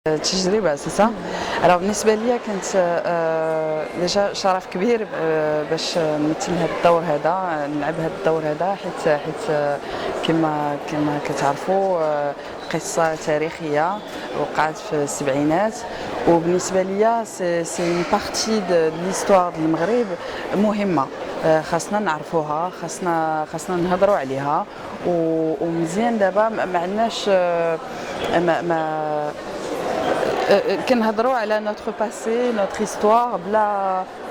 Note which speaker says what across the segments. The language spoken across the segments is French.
Speaker 1: تجربة c'est ça. Alors بالنسبة ليا كانت ديجا شرف كبير باش نمثل هذا الدور هذا، نلعب هذا الدور هذا حيت كما كتعرفوا قصة تاريخية وقعت في السبعينات، وبالنسبة ليا سي اون بارتي دو ليستوار ديال المغرب مهمة، خاصنا نعرفوها، خاصنا نهضروا عليها، ومزيان دابا ما عندناش ما كنهضروا على notre passé, notre histoire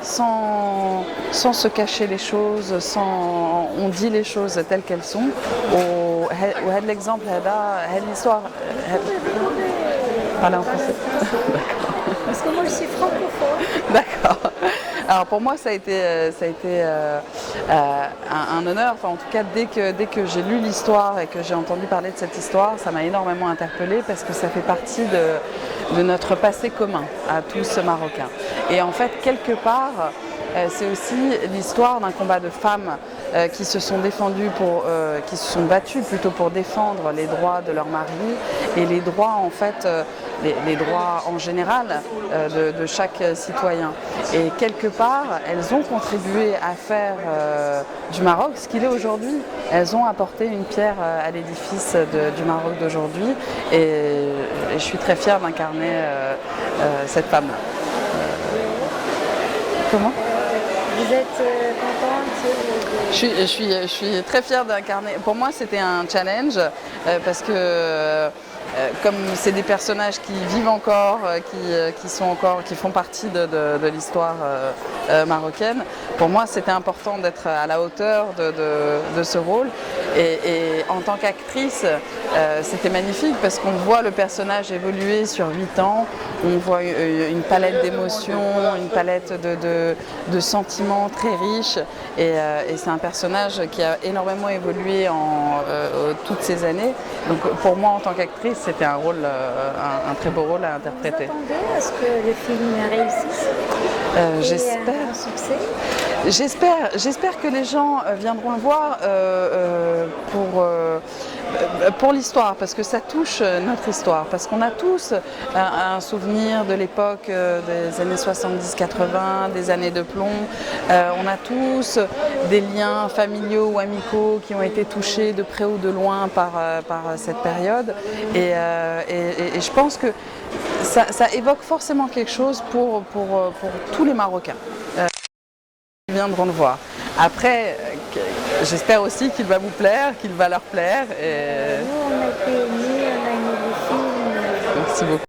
Speaker 1: sans se cacher les choses, on dit les choses telles qu'elles sont. وهذا l'exemple هذه l'histoire parler en français.
Speaker 2: Parce que moi je suis francophone.
Speaker 1: D'accord. Alors pour moi ça a été un honneur, enfin en tout cas dès que j'ai lu l'histoire et que j'ai entendu parler de cette histoire, ça m'a énormément interpellée parce que ça fait partie de notre passé commun à tous Marocains. Et en fait quelque part c'est aussi l'histoire d'un combat de femmes qui se sont défendues qui se sont battues plutôt pour défendre les droits de leur mari et les droits en fait les droits en général de chaque citoyen. Et quelque part, elles ont contribué à faire du Maroc ce qu'il est aujourd'hui. Elles ont apporté une pierre à l'édifice du Maroc d'aujourd'hui et je suis très fière d'incarner cette femme-là. Comment ?
Speaker 2: Vous êtes contente?
Speaker 1: Je suis très fière d'incarner. Pour moi, c'était un challenge parce que comme c'est des personnages qui vivent encore, qui font partie de l'histoire marocaine, pour moi c'était important d'être à la hauteur de ce rôle. Et en tant qu'actrice, c'était magnifique parce qu'on voit le personnage évoluer sur 8 ans, on voit une palette d'émotions, une palette de sentiments très riche et c'est un personnage qui a énormément évolué en toutes ces années. Donc pour moi en tant qu'actrice, c'était un rôle, un très beau rôle à interpréter.
Speaker 2: Vous attendez à ce que le film réussisse?
Speaker 1: J'espère.
Speaker 2: Un succès?
Speaker 1: J'espère que les gens viendront le voir pour l'histoire, parce que ça touche notre histoire, parce qu'on a tous un souvenir de l'époque des années 70-80, des années de plomb. On a tous des liens familiaux ou amicaux qui ont été touchés de près ou de loin par cette période. Et je pense que ça évoque forcément quelque chose pour tous les Marocains. Ils viendront le voir. Après, j'espère aussi qu'il va vous plaire, qu'il va leur plaire.
Speaker 2: Nous, on a été aimés, on a aimé le film.
Speaker 1: Merci beaucoup.